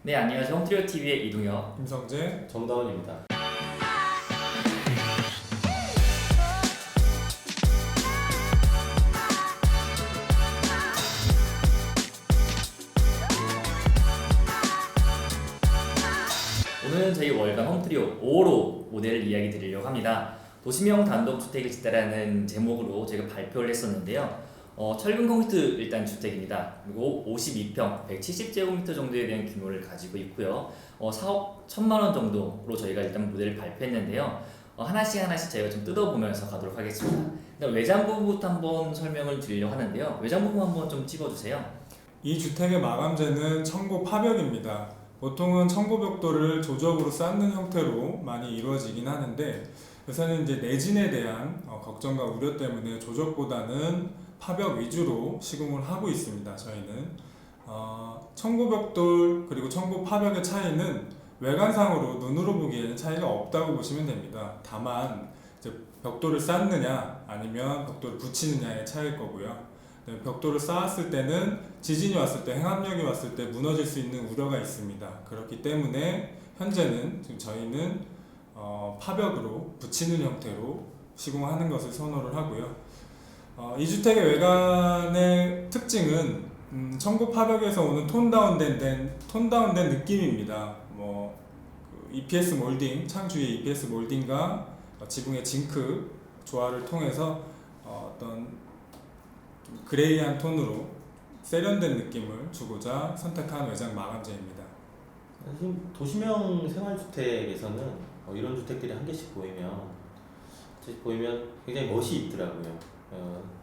네, 안녕하세요. 홈트리오TV의 이동혁, 김성재, 정다원입니다. 오늘은 저희 월간 홈트리오 5호 모델을 이야기 드리려고 합니다. 도시명 단독주택을 짓다라는 제목으로 제가 발표를 했었는데요. 철근 콘크리트 일단 주택입니다. 그리고 52평, 170제곱미터 정도에 대한 규모를 가지고 있고요. 4억 1천만 원 정도로 저희가 일단 모델을 발표했는데요. 하나씩 저희가 좀 뜯어보면서 가도록 하겠습니다. 일단 외장부부터 한번 설명을 드리려고 하는데요. 외장부부 한번 좀 찍어주세요. 이 주택의 마감재는 청고 파벽입니다. 보통은 청고 벽돌을 조적으로 쌓는 형태로 많이 이루어지긴 하는데 요새는 이제 내진에 대한 걱정과 우려 때문에 조적보다는 파벽 위주로 시공을 하고 있습니다. 저희는 청고 벽돌 그리고 청고 파벽의 차이는 외관상으로 눈으로 보기에는 차이가 없다고 보시면 됩니다. 다만 이제 벽돌을 쌓느냐 아니면 벽돌을 붙이느냐의 차이일 거고요. 벽돌을 쌓았을 때는 지진이 왔을 때, 행압력이 왔을 때 무너질 수 있는 우려가 있습니다. 그렇기 때문에 현재는 지금 저희는 파벽으로 붙이는 형태로 시공하는 것을 선호를 하고요. 이 주택의 외관의 특징은 청고 파벽에서 오는 톤 다운된 느낌입니다. EPS 몰딩, 창 주위의 EPS 몰딩과 지붕의 징크 조화를 통해서 어떤 그레이한 톤으로 세련된 느낌을 주고자 선택한 외장 마감재입니다. 사실 도시명 생활주택에서는 이런 주택들이 한 개씩 보이면 굉장히 멋이 있더라고요.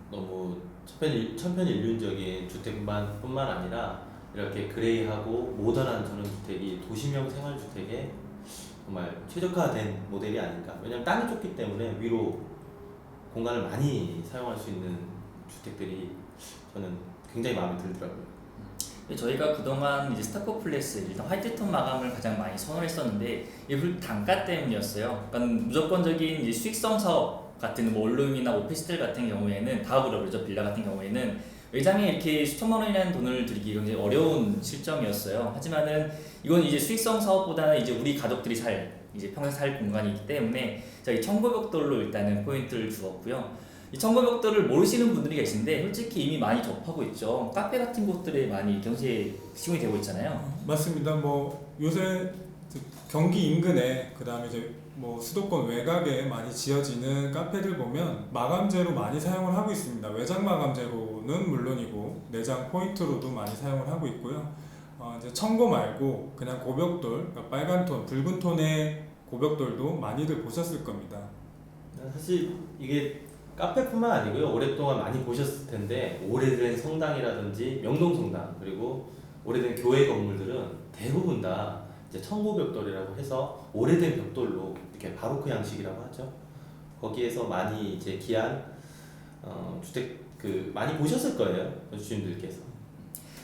너무 천편일률적인 주택뿐만 아니라 이렇게 그레이하고 모던한 전원주택이 도시명 생활주택에 정말 최적화된 모델이 아닌가. 왜냐하면 땅이 좁기 때문에 위로 공간을 많이 사용할 수 있는 주택들이 저는 굉장히 마음에 들더라고요. 저희가 그동안 이제 스타코 플레스, 일단 화이트톤 마감을 가장 많이 선호했었는데 이게 단가 때문이었어요. 그러니까 무조건적인 이제 수익성 사업 같은 원룸이나 오피스텔 같은 경우에는 다음으로 그러죠. 빌라 같은 경우에는 외장에 이렇게 수천만 원이라는 돈을 들이기 굉장히 어려운 실정이었어요. 하지만은 이건 이제 수익성 사업보다는 이제 우리 가족들이 이제 평생 살 공간이기 때문에 저희 청고벽돌로 일단은 포인트를 주었고요. 이 청고벽돌을 모르시는 분들이 계신데 솔직히 이미 많이 접하고 있죠. 카페 같은 곳들에 많이 경시에 시공이 되고 있잖아요. 맞습니다. 요새 경기 인근에 그다음에 이제 수도권 외곽에 많이 지어지는 카페들 보면 마감재로 많이 사용을 하고 있습니다. 외장 마감재로는 물론이고 내장 포인트로도 많이 사용을 하고 있고요. 이제 청고 말고 그냥 고벽돌, 그러니까 빨간 톤, 붉은 톤의 고벽돌도 많이들 보셨을 겁니다. 사실 이게 카페뿐만 아니고요. 오랫동안 많이 보셨을 텐데 오래된 성당이라든지 명동성당 그리고 오래된 교회 건물들은 대부분 다 이제 청고벽돌이라고 해서 오래된 벽돌로 이렇게 바로크 양식이라고 하죠. 거기에서 많이 이제 귀한 주택 많이 보셨을 거예요. 주주님들께서.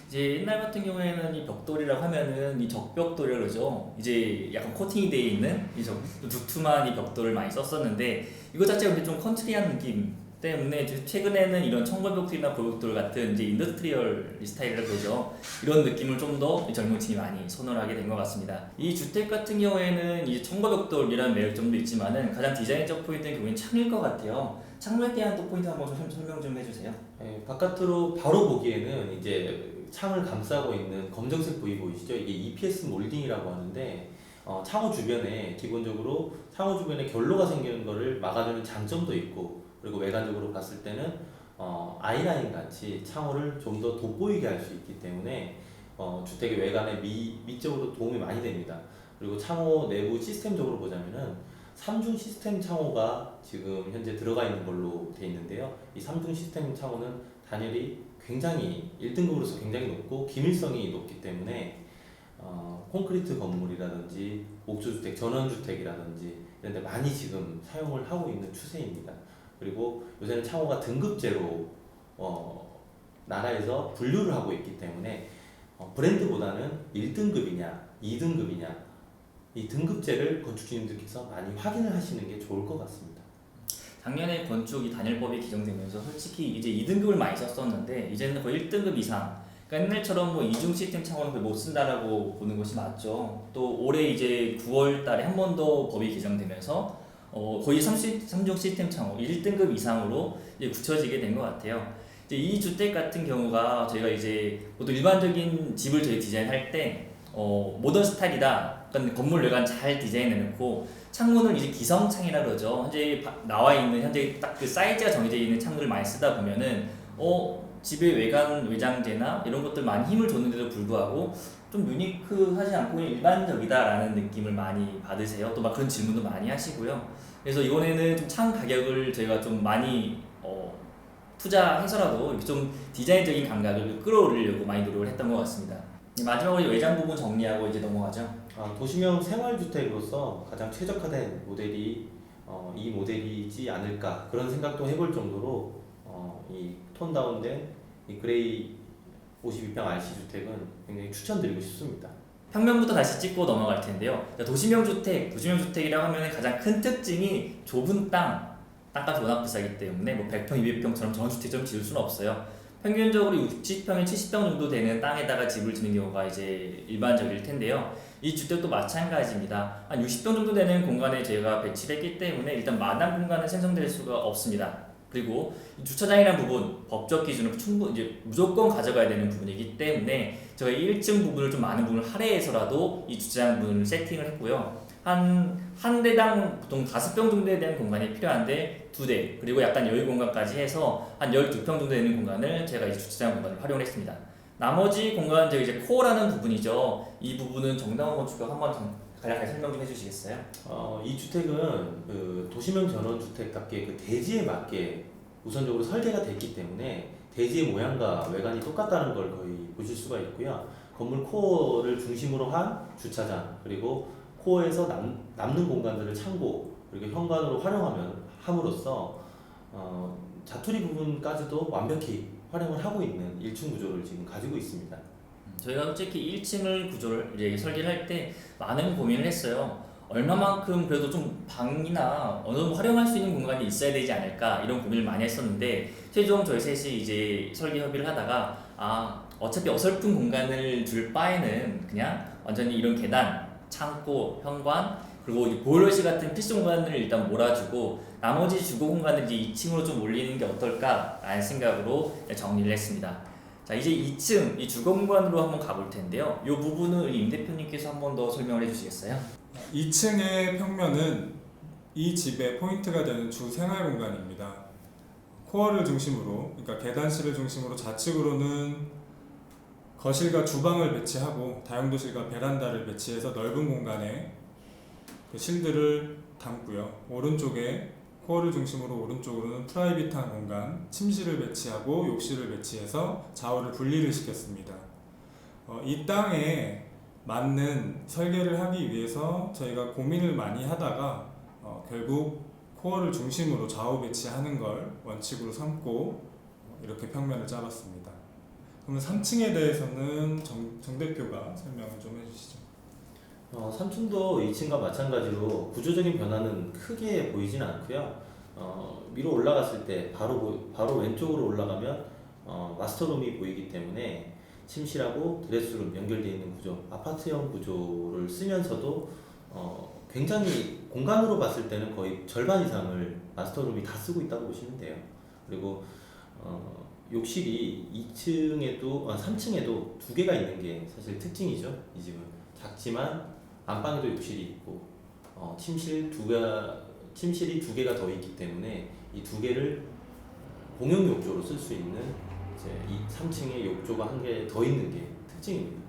이제 옛날 같은 경우에는 이 벽돌이라고 하면은 이 적벽돌이라고 그러죠. 이제 약간 코팅이 되어 있는 이 두툼한 이 벽돌을 많이 썼었는데 이거 자체가 좀 컨트리한 느낌 때문에 최근에는 이런 청고벽돌이나 고벽돌 같은 이제 인더스트리얼 스타일이라고 그러죠. 이런 느낌을 좀 더 젊은 층이 많이 선호를 하게 된 것 같습니다. 이 주택 같은 경우에는 이제 청고벽돌이라는 매력점도 있지만은 가장 디자인적 포인트는 결국엔 창일 것 같아요. 창문에 대한 또 포인트 한번 좀 설명 좀 해주세요. 네, 바깥으로 바로 보기에는 이제 창을 감싸고 있는 검정색 부위 보이시죠? 이게 EPS 몰딩이라고 하는데 창호 주변에 기본적으로 창호 주변에 결로가 생기는 것을 막아주는 장점도 있고 그리고 외관적으로 봤을 때는 아이라인 같이 창호를 좀 더 돋보이게 할 수 있기 때문에 주택의 외관에 미적으로 도움이 많이 됩니다. 그리고 창호 내부 시스템적으로 보자면은 3중 시스템 창호가 지금 현재 들어가 있는 걸로 되어 있는데요. 이 3중 시스템 창호는 단열이 굉장히 1등급으로서 굉장히 높고 기밀성이 높기 때문에 콘크리트 건물이라든지 옥조주택, 전원주택이라든지 이런 데 많이 지금 사용을 하고 있는 추세입니다. 그리고 요새는 창호가 등급제로 나라에서 분류를 하고 있기 때문에 브랜드보다는 1등급이냐 2등급이냐 이 등급제를 건축주님들께서 많이 확인을 하시는 게 좋을 것 같습니다. 작년에 건축이 단열법이 개정되면서 솔직히 이제 2등급을 많이 썼었는데 이제는 거의 1등급 이상 그러니까 옛날처럼 뭐 이중 시스템 창호는 거의 못 쓴다라고 보는 것이 맞죠. 또 올해 이제 9월달에 한 번 더 법이 개정되면서 거의 3중 시스템 창호 1등급 이상으로 이제 굳혀지게 된 것 같아요. 이제 이 주택 같은 경우가 저희가 이제 보통 일반적인 집을 저희 디자인할 때 모던 스타일이다. 그러니까 건물 외관 잘 디자인해놓고 창문을 이제 기성창이라 그러죠. 현재 나와 있는 현재 딱 그 사이즈가 정해져 있는 창문을 많이 쓰다 보면은 집의 외관 외장재나 이런 것들 많이 힘을 줬는데도 불구하고 좀 유니크하지 않고 그냥 일반적이다라는 느낌을 많이 받으세요. 또 막 그런 질문도 많이 하시고요. 그래서 이번에는 좀 창 가격을 저희가 좀 많이 투자해서라도 이렇게 좀 디자인적인 감각을 끌어올리려고 많이 노력을 했던 것 같습니다. 마지막으로 외장 부분 정리하고 이제 넘어가죠. 도시명 생활주택으로서 가장 최적화된 모델이 이 모델이지 않을까 그런 생각도 해볼 정도로 이 톤 다운된 이 그레이 52평 RC 주택은 굉장히 추천드리고 싶습니다. 평면부터 다시 찍고 넘어갈 텐데요. 도시명 주택이라고 하면 가장 큰 특징이 좁은 땅값이 워낙 비싸기 때문에 뭐 100평, 200평처럼 전원주택처럼 지을 수는 없어요. 평균적으로 60평에 70평 정도 되는 땅에다가 집을 짓는 경우가 이제 일반적일 텐데요. 이 주택도 마찬가지입니다. 한 60평 정도 되는 공간에 저희가 배치를 했기 때문에 일단 마당 공간은 생성될 수가 없습니다. 그리고 주차장이라는 부분 법적 기준으로 이제 무조건 가져가야 되는 부분이기 때문에 저희 1층 부분을 좀 많은 부분을 할애해서라도 이 주차장 부분을 세팅을 했고요. 한 대당 보통 5평 정도에 대한 공간이 필요한데 2대 그리고 약간 여유 공간까지 해서 한 12평 정도 되는 공간을 제가 이제 주차장 공간을 활용을 했습니다. 나머지 공간 저희 이제 코어라는 부분이죠. 이 부분은 정당원 건축가 한번 간략하게 설명 좀 해주시겠어요? 이 주택은 그 도시명 전원주택답게 그 대지에 맞게 우선적으로 설계가 됐기 때문에 대지의 모양과 외관이 똑같다는 걸 거의 보실 수가 있고요. 건물 코어를 중심으로 한 주차장 그리고 코어에서 남는 공간들을 창고 그리고 현관으로 함으로써 자투리 부분까지도 완벽히 활용을 하고 있는 1층 구조를 지금 가지고 있습니다. 저희가 솔직히 1층을 구조를 이제 설계를 할 때 많은 고민을 했어요. 얼마만큼 그래도 좀 방이나 어느 정도 활용할 수 있는 공간이 있어야 되지 않을까 이런 고민을 많이 했었는데 최종 저희 셋이 이제 설계 협의를 하다가 어차피 어설픈 공간을 줄 바에는 그냥 완전히 이런 계단, 창고, 현관 그리고 보일러실 같은 필수 공간을 일단 몰아주고 나머지 주거 공간을 이제 2층으로 좀 올리는 게 어떨까라는 생각으로 정리를 했습니다. 자 이제 2층 이 주거 공간으로 한번 가볼 텐데요. 이 부분은 임 대표님께서 한번 더 설명을 해주시겠어요? 2층의 평면은 이 집의 포인트가 되는 주 생활 공간입니다. 코어를 중심으로, 그러니까 계단실을 중심으로 좌측으로는 거실과 주방을 배치하고 다용도실과 베란다를 배치해서 넓은 공간에 그 실들을 담고요. 오른쪽에 코어를 중심으로 오른쪽으로는 프라이빗한 공간, 침실을 배치하고 욕실을 배치해서 좌우를 분리를 시켰습니다. 이 땅에 맞는 설계를 하기 위해서 저희가 고민을 많이 하다가 결국 코어를 중심으로 좌우 배치하는 걸 원칙으로 삼고 이렇게 평면을 짜봤습니다. 그러면 3층에 대해서는 정 대표가 설명을 좀 해주시죠. 3층도 2층과 마찬가지로 구조적인 변화는 크게 보이진 않고요. 위로 올라갔을 때 바로 왼쪽으로 올라가면 마스터룸이 보이기 때문에 침실하고 드레스룸 연결되어 있는 구조, 아파트형 구조를 쓰면서도 굉장히 공간으로 봤을 때는 거의 절반 이상을 마스터룸이 다 쓰고 있다고 보시면 돼요. 그리고 욕실이 3층에도 2개가 있는 게 사실 특징이죠. 이 집은 작지만 안방에도 욕실이 있고 침실이 2개가 더 있기 때문에 이 2개를 공용 욕조로 쓸 수 있는 이제 이 3층에 욕조가 1개 더 있는 게 특징입니다.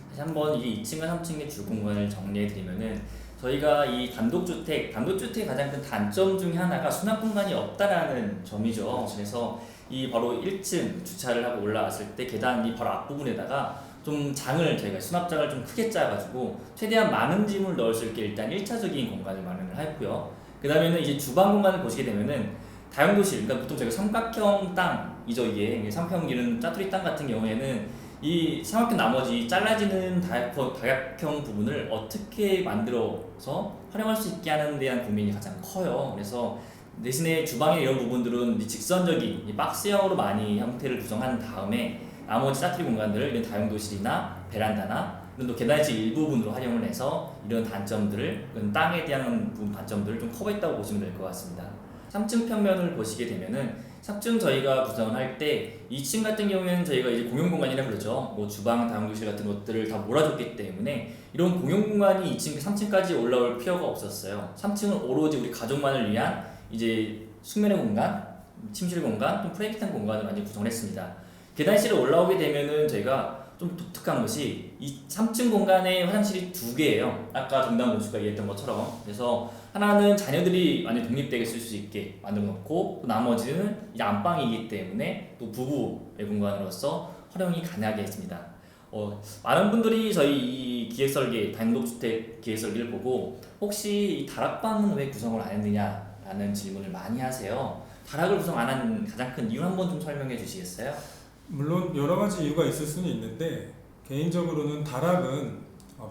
다시 한번 이게 2층과 3층의 주 공간을 정리해 드리면은 저희가 이 단독주택의 가장 큰 단점 중에 하나가 수납 공간이 없다라는 점이죠. 그렇죠. 그래서 이 바로 1층 주차를 하고 올라왔을 때 계단이 바로 앞부분에다가 좀 저희가 수납장을 좀 크게 짜가지고 최대한 많은 짐을 넣을 수 있게 일단 1차적인 공간을 마련을 했고요. 그 다음에는 이제 주방 공간을 보시게 되면은 다용도실, 그러니까 보통 저희가 삼각형 땅이죠. 이게 삼각형 이런 짜투리 땅 같은 경우에는 이 삼각형 나머지 잘라지는 다각형 부분을 어떻게 만들어서 활용할 수 있게 하는 데 대한 고민이 가장 커요. 그래서 대신에 주방의 이런 부분들은 직선적인 박스형으로 많이 형태를 구성한 다음에 나머지 사투리 공간들을 이런 다용도실이나 베란다나 이런 또 계단실 일부분으로 활용을 해서 이런 단점들을, 이런 땅에 대한 부분 단점들을 좀 커버했다고 보시면 될 것 같습니다. 3층 평면을 보시게 되면은 3층 저희가 구성을 할 때 2층 같은 경우에는 저희가 이제 공용 공간이라 그러죠. 뭐 주방, 다용도실 같은 것들을 다 몰아줬기 때문에 이런 공용 공간이 2층, 3층까지 올라올 필요가 없었어요. 3층은 오로지 우리 가족만을 위한 이제 숙면의 공간, 침실 공간, 좀 프라이빗한 공간을 많이 구성했습니다. 계단실에 올라오게 되면은 저희가 좀 독특한 것이 이 3층 공간에 화장실이 2개예요. 아까 정당 원수가 얘기했던 것처럼. 그래서 하나는 자녀들이 완전 독립되게 쓸 수 있게 만들어 놓고, 또 나머지는 이제 안방이기 때문에 또 부부의 공간으로서 활용이 가능하게 했습니다. 많은 분들이 저희 이 기획설계, 단독주택 기획설계를 보고 혹시 이 다락방은 왜 구성을 안 했느냐라는 질문을 많이 하세요. 다락을 구성 안 한 가장 큰 이유 한번 좀 설명해 주시겠어요? 물론 여러 가지 이유가 있을 수는 있는데 개인적으로는 다락은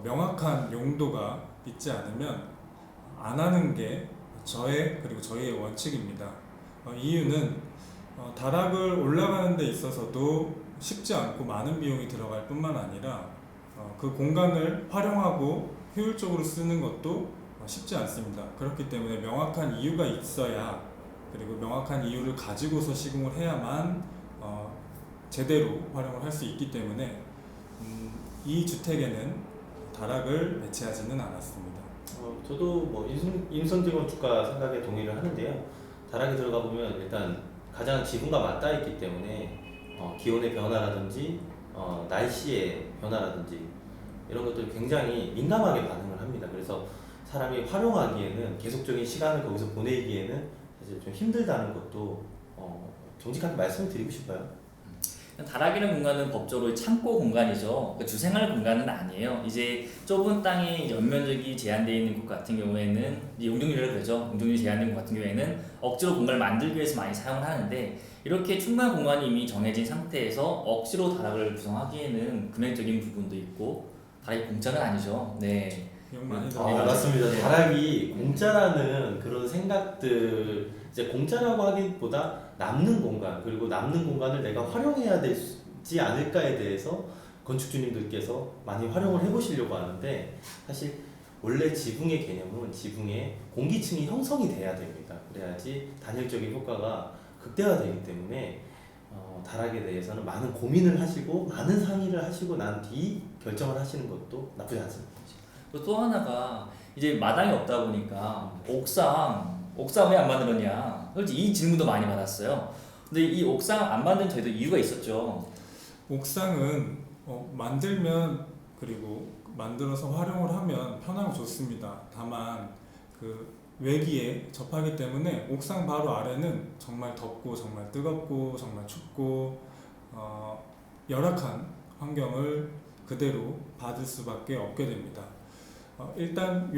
명확한 용도가 있지 않으면 안 하는 게 그리고 저희의 원칙입니다. 이유는 다락을 올라가는 데 있어서도 쉽지 않고 많은 비용이 들어갈 뿐만 아니라 그 공간을 활용하고 효율적으로 쓰는 것도 쉽지 않습니다. 그렇기 때문에 명확한 이유가 있어야, 그리고 명확한 이유를 가지고서 시공을 해야만 제대로 활용을 할 수 있기 때문에 이 주택에는 다락을 배치하지는 않았습니다. 저도 뭐 임성재 건축가 생각에 동의를 하는데요. 다락에 들어가 보면 일단 가장 지붕과 맞닿아 있기 때문에 기온의 변화라든지 날씨의 변화라든지 이런 것들이 굉장히 민감하게 반응을 합니다. 그래서 사람이 활용하기에는, 계속적인 시간을 거기서 보내기에는 사실 좀 힘들다는 것도 정직하게 말씀을 드리고 싶어요. 다락이라는 공간은 법적으로 창고 공간이죠. 그러니까 주생활 공간은 아니에요. 이제 좁은 땅에 연면적이 제한되어 있는 곳 같은 경우에는 이제 용적률이라고 그러죠. 용적률이 제한된 곳 같은 경우에는 억지로 공간을 만들기 위해서 많이 사용을 하는데, 이렇게 충분한 공간이 이미 정해진 상태에서 억지로 다락을 구성하기에는 금액적인 부분도 있고, 다락이 공짜는 아니죠. 네. 비용 많이 맞습니다. 네. 다락이 공짜라는 그런 생각들, 이제 공짜라고 하기보다 남는 공간, 그리고 남는 공간을 내가 활용해야 되지 않을까에 대해서 건축주님들께서 많이 활용을 해보시려고 하는데, 사실 원래 지붕의 개념은 지붕에 공기층이 형성이 돼야 됩니다. 그래야지 단열적인 효과가 극대화되기 때문에 다락에 대해서는 많은 고민을 하시고 많은 상의를 하시고 난 뒤 결정을 하시는 것도 나쁘지 않습니다. 그리고 또 하나가 이제 마당이 없다 보니까 옥상 왜 안 만들었냐, 솔직히 이 질문도 많이 받았어요. 근데 이 옥상 안 만든 저희도 이유가 있었죠. 옥상은 만들면, 그리고 만들어서 활용을 하면 편하고 좋습니다. 다만 그 외기에 접하기 때문에 옥상 바로 아래는 정말 덥고 정말 뜨겁고 정말 춥고 열악한 환경을 그대로 받을 수밖에 없게 됩니다. 일단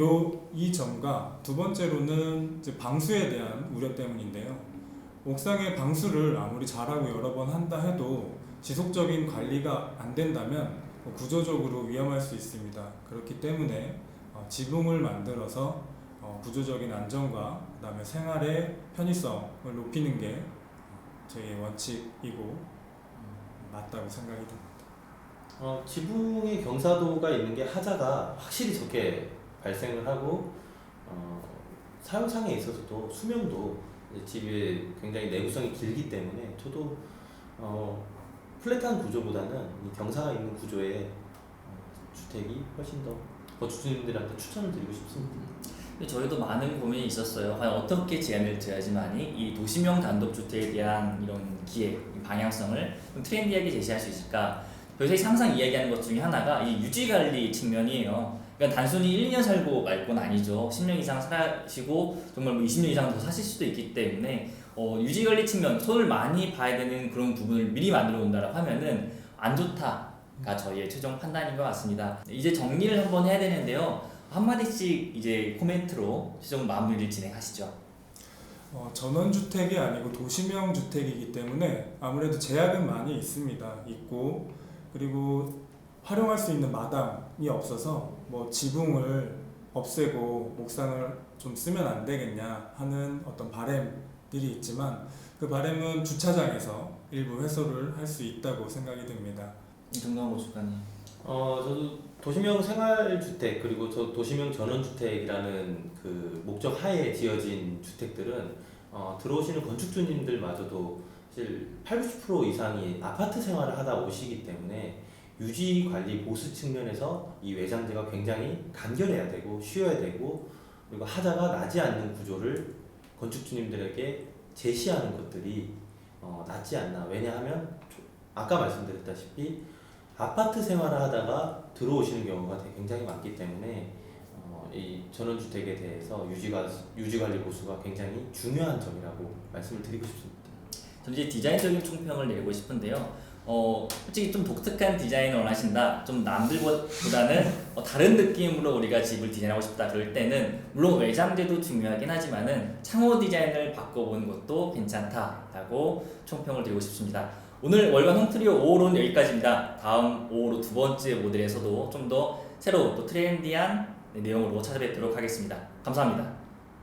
이 점과 두 번째로는 이제 방수에 대한 우려 때문인데요. 옥상의 방수를 아무리 잘하고 여러 번 한다 해도 지속적인 관리가 안 된다면 구조적으로 위험할 수 있습니다. 그렇기 때문에 지붕을 만들어서 구조적인 안정과 그다음에 생활의 편의성을 높이는 게 저희의 원칙이고 맞다고 생각이 듭니다. 지붕의 경사도가 있는 게 하자가 확실히 적게 발생을 하고, 사용상에 있어서도 수명도 집의 굉장히 내구성이 길기 때문에 저도 플랫한 구조보다는 이 경사가 있는 구조의 주택이 훨씬 더 건축주님들한테 추천을 드리고 싶습니다. 저희도 많은 고민이 있었어요. 과연 어떻게 제안을 드려야지만이 이 도시명 단독주택에 대한 이런 기획, 방향성을 좀 트렌디하게 제시할 수 있을까. 저희 항상 이야기하는 것 중에 하나가 이 유지관리 측면이에요. 그러니까 단순히 1, 2년 살고 말 건 아니죠. 10년 이상 사시고 정말 뭐 20년 이상 더 사실 수도 있기 때문에 유지관리 측면, 손을 많이 봐야 되는 그런 부분을 미리 만들어 온다라고 하면은 안 좋다가 저희의 최종 판단인 것 같습니다. 이제 정리를 한번 해야 되는데요. 한마디씩 이제 코멘트로 최종 마무리를 진행하시죠. 전원주택이 아니고 도시명 주택이기 때문에 아무래도 제약은 많이 있고, 그리고 활용할 수 있는 마당이 없어서 뭐 지붕을 없애고 옥상을 좀 쓰면 안 되겠냐 하는 어떤 바람들이 있지만, 그 바람은 주차장에서 일부 해소를 할 수 있다고 생각이 듭니다. 이정도 건축가님. 저도 도시명 생활주택 그리고 저 도시명 전원주택이라는 그 목적 하에 지어진 주택들은 들어오시는 건축주님들마저도 사실 80% 이상이 아파트 생활을 하다 오시기 때문에 유지 관리 보수 측면에서 이 외장재가 굉장히 간결해야 되고 쉬워야 되고 그리고 하자가 나지 않는 구조를 건축주님들에게 제시하는 것들이 낫지 않나. 왜냐하면 아까 말씀드렸다시피 아파트 생활을 하다가 들어오시는 경우가 굉장히 많기 때문에 이 전원주택에 대해서 유지관리 보수가 굉장히 중요한 점이라고 말씀을 드리고 싶습니다. 저는 이제 디자인적인 총평을 내리고 싶은데요. 솔직히 좀 독특한 디자인을 원하신다, 좀 남들보다는 다른 느낌으로 우리가 집을 디자인하고 싶다 그럴 때는 물론 외장재도 중요하긴 하지만은 창호 디자인을 바꿔보는 것도 괜찮다라고 총평을 드리고 싶습니다. 오늘 월간 홈트리오 5호로는 여기까지입니다. 다음 5호로 두 번째 모델에서도 좀 더 새로운 또 트렌디한 내용으로 찾아뵙도록 하겠습니다. 감사합니다.